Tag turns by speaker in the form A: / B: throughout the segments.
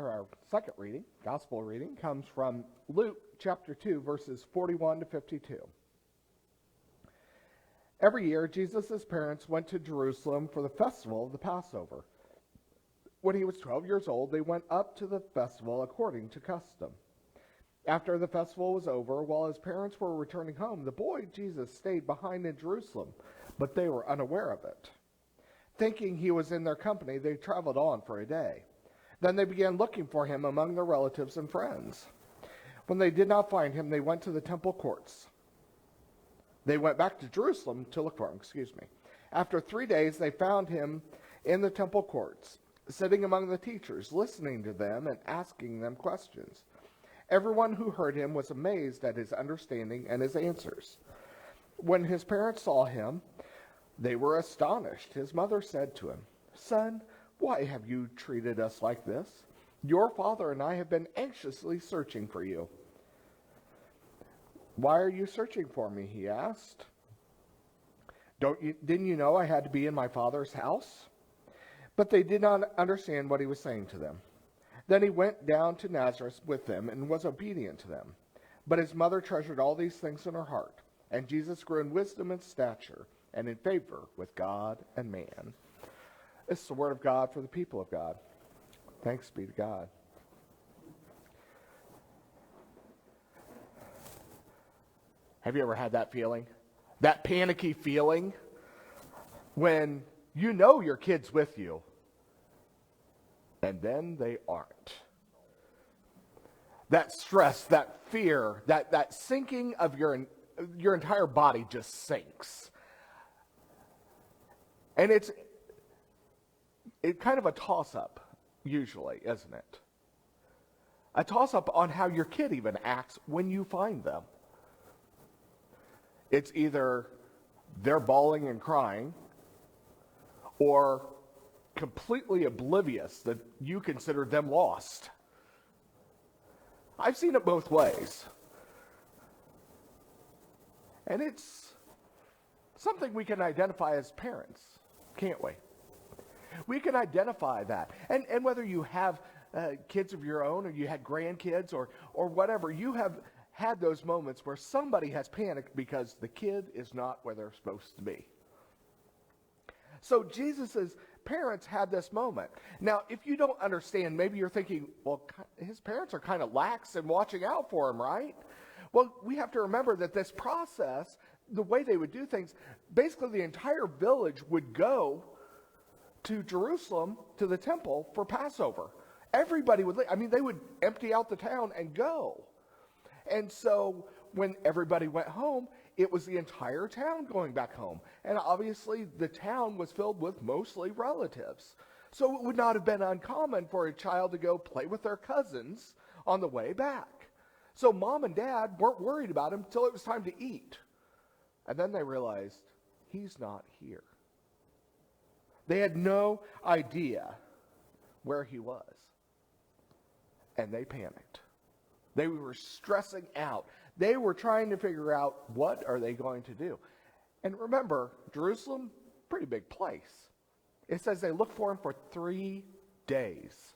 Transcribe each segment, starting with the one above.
A: our second reading, gospel reading, comes from Luke chapter 2, verses 41 to 52. Every year, Jesus' parents went to Jerusalem for the festival of the Passover. When he was 12 years old, they went up to the festival according to custom. After the festival was over, while his parents were returning home, the boy Jesus stayed behind in Jerusalem, but they were unaware of it. Thinking he was in their company, they traveled on for a day. Then they began looking for him among their relatives and friends. When they did not find him, they went to the temple courts. They went back to Jerusalem to look for him, After 3 days, they found him in the temple courts, sitting among the teachers, listening to them and asking them questions. Everyone who heard him was amazed at his understanding and his answers. When his parents saw him, they were astonished. His mother said to him, "Son, why have you treated us like this? Your father and I have been anxiously searching for you." "Why are you searching for me?" he asked. Didn't you know I had to be in my father's house?" But they did not understand what he was saying to them. Then he went down to Nazareth with them and was obedient to them. But his mother treasured all these things in her heart. And Jesus grew in wisdom and stature and in favor with God and man. This is the word of God for the people of God. Thanks be to God. Have you ever had that feeling? That panicky feeling when you know your kid's with you, and then they aren't. That stress, that fear, that sinking of your entire body just sinks. And it's kind of a toss-up, usually, isn't it? A toss-up on how your kid even acts when you find them. It's either they're bawling and crying, or completely oblivious that you consider them lost. I've seen it both ways. And it's something we can identify as parents, can't we? We can identify that. And whether you have kids of your own, or you had grandkids, or whatever, you have had those moments where somebody has panicked because the kid is not where they're supposed to be. So Jesus' parents had this moment. Now, if you don't understand, maybe you're thinking, well, his parents are kind of lax and watching out for him, right? Well, we have to remember that this process, the way they would do things, basically the entire village would go to Jerusalem, to the temple, for Passover. Everybody would leave. I mean, they would empty out the town and go. And so when everybody went home, it was the entire town going back home. And obviously the town was filled with mostly relatives. So it would not have been uncommon for a child to go play with their cousins on the way back. So mom and dad weren't worried about him until it was time to eat. And then they realized, he's not here. They had no idea where he was. And they panicked. They were stressing out. They were trying to figure out, what are they going to do? And remember, Jerusalem, pretty big place. It says they looked for him for 3 days.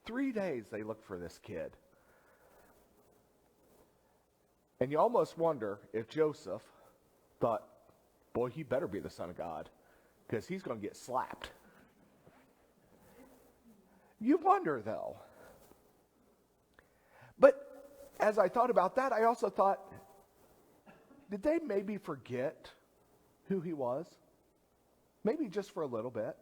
A: 3 days they looked for this kid. And you almost wonder if Joseph thought, boy, he better be the Son of God, because he's going to get slapped. You wonder, though. But as I thought about that, I also thought, did they maybe forget who he was? Maybe just for a little bit.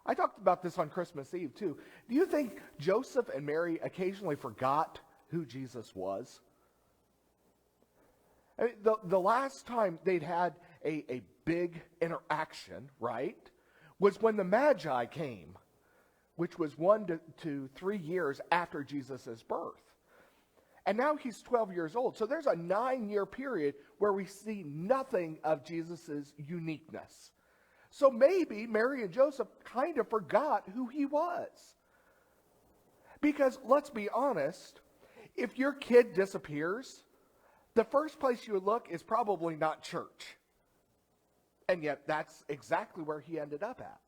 A: I talked about this on Christmas Eve, too. Do you think Joseph and Mary occasionally forgot who Jesus was? I mean, the last time they'd had a big interaction, right, was when the Magi came, which was 1 to 3 years after Jesus' birth. And now he's 12 years old. So there's a 9-year period where we see nothing of Jesus' uniqueness. So maybe Mary and Joseph kind of forgot who he was. Because let's be honest, if your kid disappears, the first place you would look is probably not church. And yet that's exactly where he ended up at.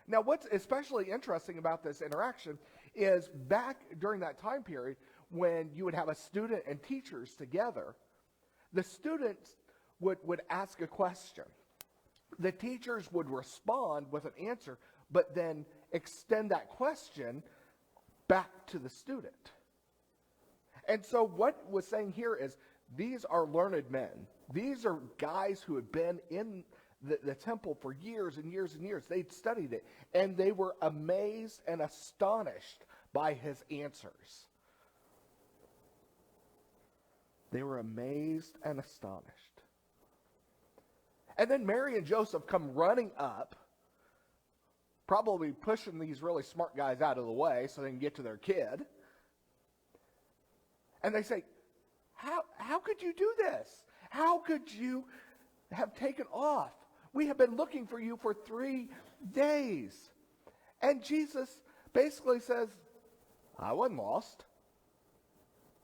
A: Now, what's especially interesting about this interaction is back during that time period when you would have a student and teachers together, the students would ask a question. The teachers would respond with an answer, but then extend that question back to the student. And so what was saying here is these are learned men. These are guys who had been in the temple for years and years and years. They'd studied it, and they were amazed and astonished by his answers. They were amazed and astonished. And then Mary and Joseph come running up, probably pushing these really smart guys out of the way so they can get to their kid. And they say, how could you do this? How could you have taken off? We have been looking for you for 3 days. And Jesus basically says, I wasn't lost.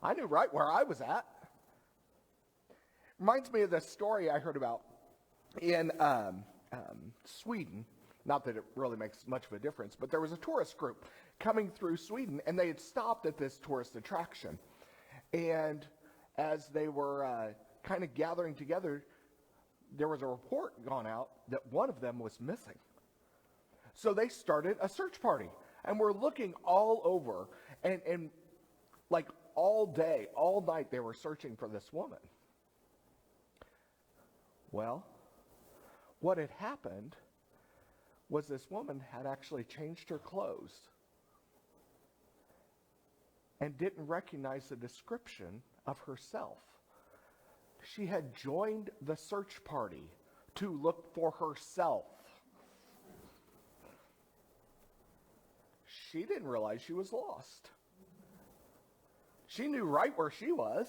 A: I knew right where I was at. Reminds me of the story I heard about in Sweden. Not that it really makes much of a difference, but there was a tourist group coming through Sweden, and they had stopped at this tourist attraction. And as they were kind of gathering together, there was a report gone out that one of them was missing. So they started a search party, and were looking all over, and like all day, all night, they were searching for this woman. Well, what had happened was this woman had actually changed her clothes and didn't recognize the description of herself. She had joined the search party to look for herself. She didn't realize she was lost. She knew right where she was.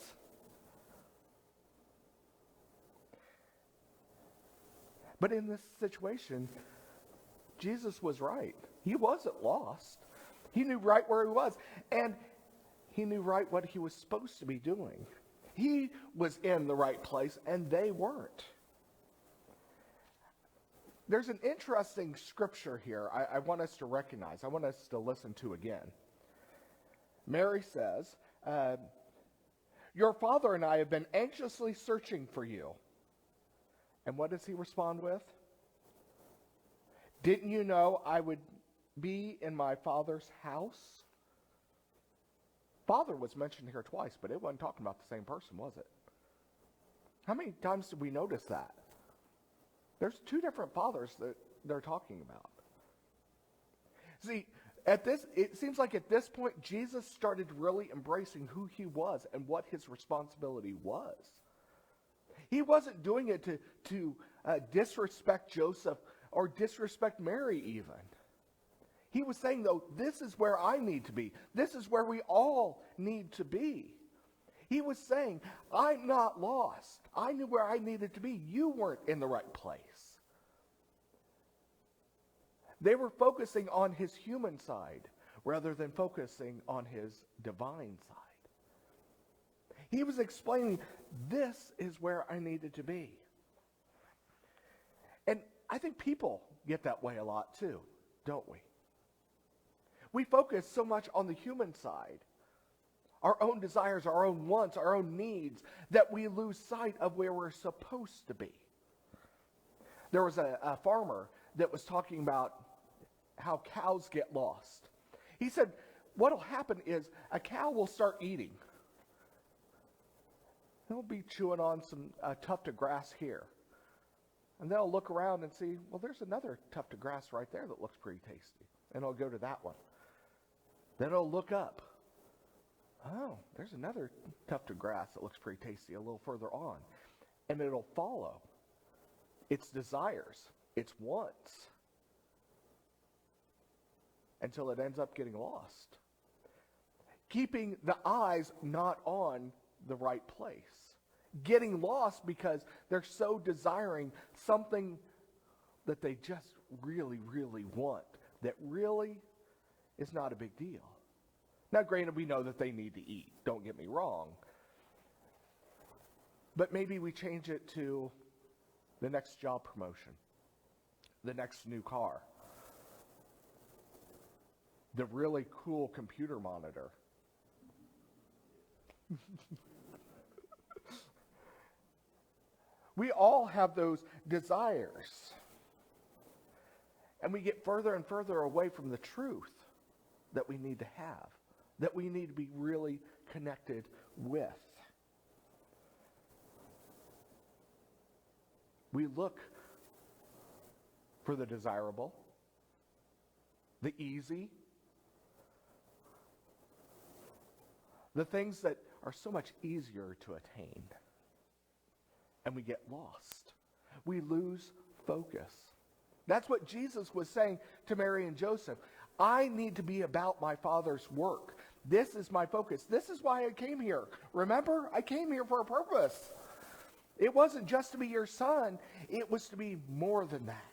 A: But in this situation, Jesus was right. He wasn't lost. He knew right where he was. And he knew right what he was supposed to be doing. He was in the right place, and they weren't. There's an interesting scripture here I want us to recognize. I want us to listen to again. Mary says, your father and I have been anxiously searching for you. And what does he respond with? Didn't you know I would be in my father's house? Father was mentioned here twice, but it wasn't talking about the same person, was it? How many times did we notice that? There's 2 different fathers that they're talking about. See, it seems like at this point, Jesus started really embracing who he was and what his responsibility was. He wasn't doing it to disrespect Joseph or disrespect Mary even. He was saying, though, this is where I need to be. This is where we all need to be. He was saying, I'm not lost. I knew where I needed to be. You weren't in the right place. They were focusing on his human side rather than focusing on his divine side. He was explaining, this is where I needed to be. And I think people get that way a lot too, don't we? We focus so much on the human side, our own desires, our own wants, our own needs, that we lose sight of where we're supposed to be. There was a farmer that was talking about how cows get lost. He said, what'll happen is a cow will start eating. They'll be chewing on some tuft of grass here. And they'll look around and see, well, there's another tuft of grass right there that looks pretty tasty. And they'll go to that one. Then it'll look up. Oh, there's another tuft of grass that looks pretty tasty a little further on. And it'll follow its desires, its wants, until it ends up getting lost. Keeping the eyes not on the right place. Getting lost because they're so desiring something that they just really, really want, that really is not a big deal. Now, granted, we know that they need to eat. Don't get me wrong. But maybe we change it to the next job promotion, the next new car, the really cool computer monitor. We all have those desires. And we get further and further away from the truth that we need to have, that we need to be really connected with. We look for the desirable, the easy, the things that are so much easier to attain. And we get lost. We lose focus. That's what Jesus was saying to Mary and Joseph. I need to be about my Father's work. This is my focus. This is why I came here. Remember, I came here for a purpose. It wasn't just to be your son. It was to be more than that.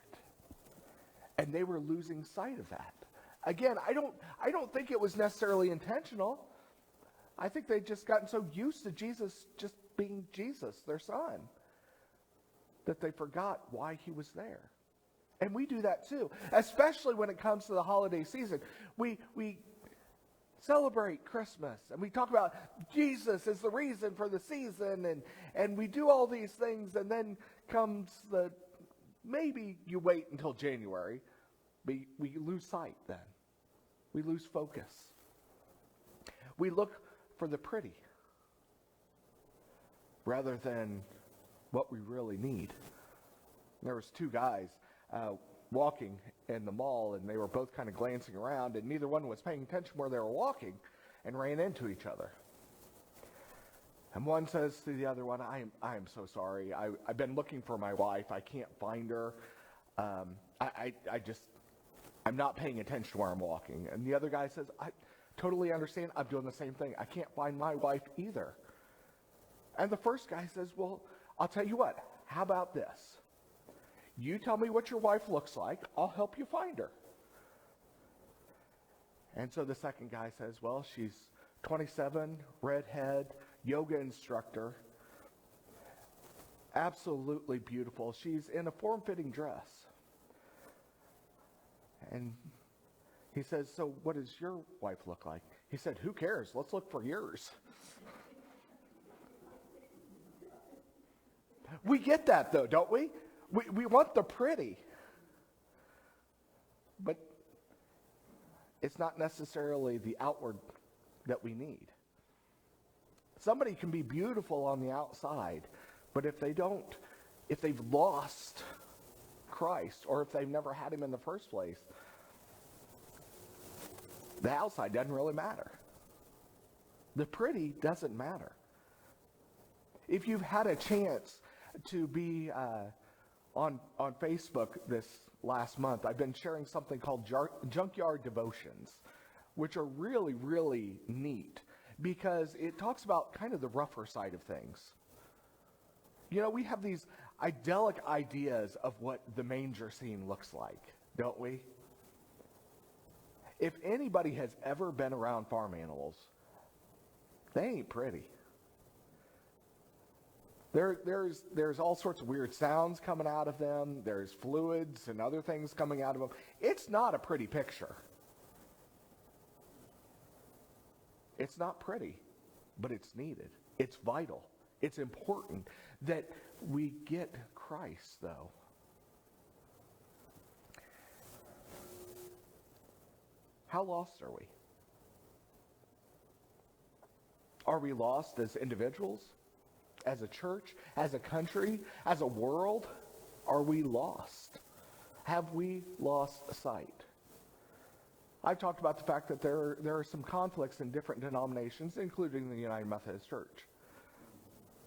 A: And they were losing sight of that. Again, I don't think it was necessarily intentional. I think they'd just gotten so used to Jesus just being Jesus, their son, that they forgot why he was there. And we do that too, especially when it comes to the holiday season. We celebrate Christmas and we talk about Jesus is the reason for the season, and we do all these things, and then comes maybe you wait until January, but we lose sight then. We lose focus. We look for the pretty rather than what we really need. There was two guys walking in the mall, and they were both kind of glancing around, and neither one was paying attention where they were walking, and ran into each other. And one says to the other one, I am so sorry. I've been looking for my wife. I can't find her. I'm not paying attention to where I'm walking. And the other guy says, I totally understand. I'm doing the same thing. I can't find my wife either. And the first guy says, well, I'll tell you what. How about this? You tell me what your wife looks like. I'll help you find her. And so the second guy says, well, she's 27, redhead, yoga instructor, absolutely beautiful. She's in a form-fitting dress. And he says, so what does your wife look like? He said, who cares? Let's look for yours. We get that, though, don't we? We want the pretty. But it's not necessarily the outward that we need. Somebody can be beautiful on the outside, but if they've lost Christ, or if they've never had him in the first place, the outside doesn't really matter. The pretty doesn't matter. If you've had a chance to be on Facebook this last month, I've been sharing something called Junkyard Devotions, which are really, really neat because it talks about kind of the rougher side of things. You know, we have these idyllic ideas of what the manger scene looks like, don't we? If anybody has ever been around farm animals, they ain't pretty. There's all sorts of weird sounds coming out of them. There's fluids and other things coming out of them. It's not a pretty picture. It's not pretty, but it's needed. It's vital. It's important that we get Christ, though. How lost are we? Are we lost as individuals? As a church, as a country, as a world? Are we lost? Have we lost sight? I've talked about the fact that there are some conflicts in different denominations, including the United Methodist Church.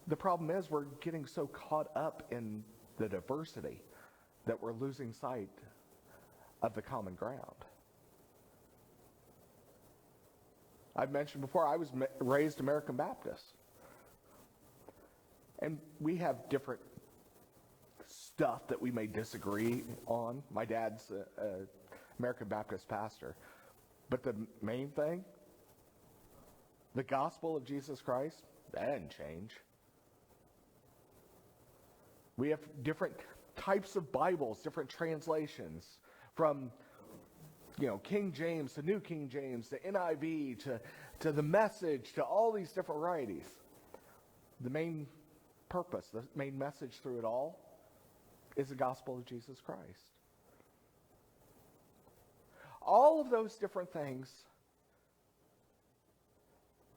A: The problem is we're getting so caught up in the diversity that we're losing sight of the common ground. I've mentioned before, I was raised American Baptist. And we have different stuff that we may disagree on. My dad's an American Baptist pastor. But the main thing, the gospel of Jesus Christ, that didn't change. We have different types of Bibles, different translations, from King James, the New King James, the NIV, to the Message, to all these different varieties. The main purpose, the main message through it all is the gospel of Jesus Christ. All of those different things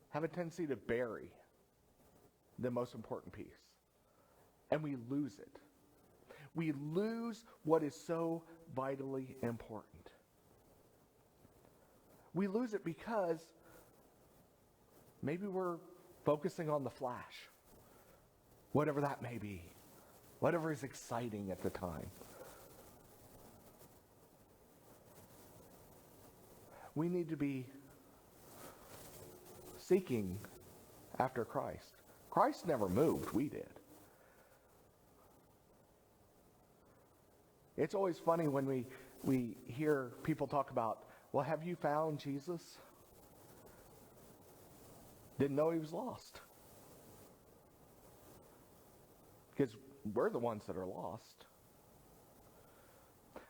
A: have a tendency to bury the most important piece. And we lose it. We lose what is so vitally important. We lose it because maybe we're focusing on the flash, whatever that may be, whatever is exciting at the time. We need to be seeking after Christ. Christ never moved, we did. It's always funny when we hear people talk about, well, have you found Jesus? Didn't know he was lost. Because we're the ones that are lost.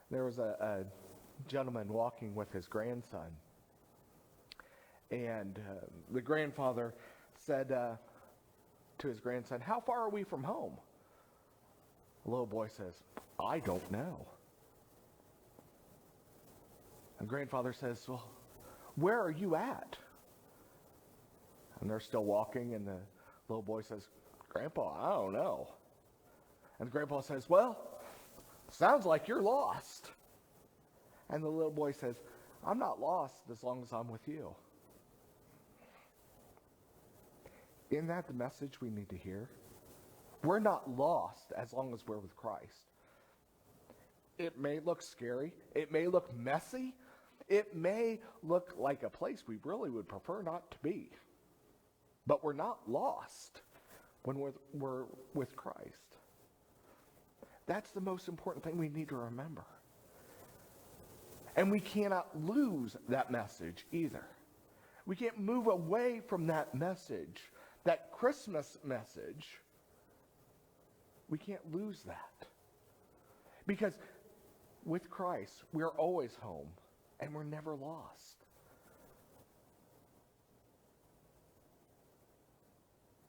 A: There was a gentleman walking with his grandson. And the grandfather said to his grandson, "How far are we from home?" The little boy says, "I don't know." And grandfather says, "Well, where are you at?" And they're still walking, and the little boy says, "Grandpa, I don't know." And the grandpa says, "Well, sounds like you're lost." And the little boy says, "I'm not lost as long as I'm with you." Isn't that the message we need to hear? We're not lost as long as we're with Christ. It may look scary. It may look messy. It may look like a place we really would prefer not to be. But we're not lost when we're with Christ. That's the most important thing we need to remember. And we cannot lose that message either. We can't move away from that message, that Christmas message. We can't lose that. Because with Christ, we're always home and we're never lost.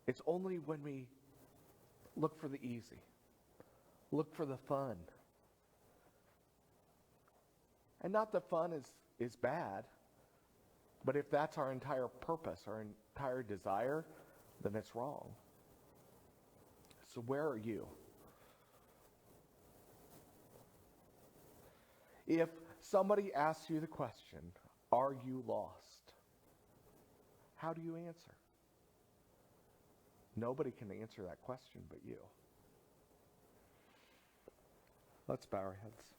A: It's only when we look for the easy, look for the fun. And not that fun is bad, but if that's our entire purpose, our entire desire, then it's wrong. So where are you? If somebody asks you the question, are you lost? How do you answer? Nobody can answer that question but you. Let's bow our heads.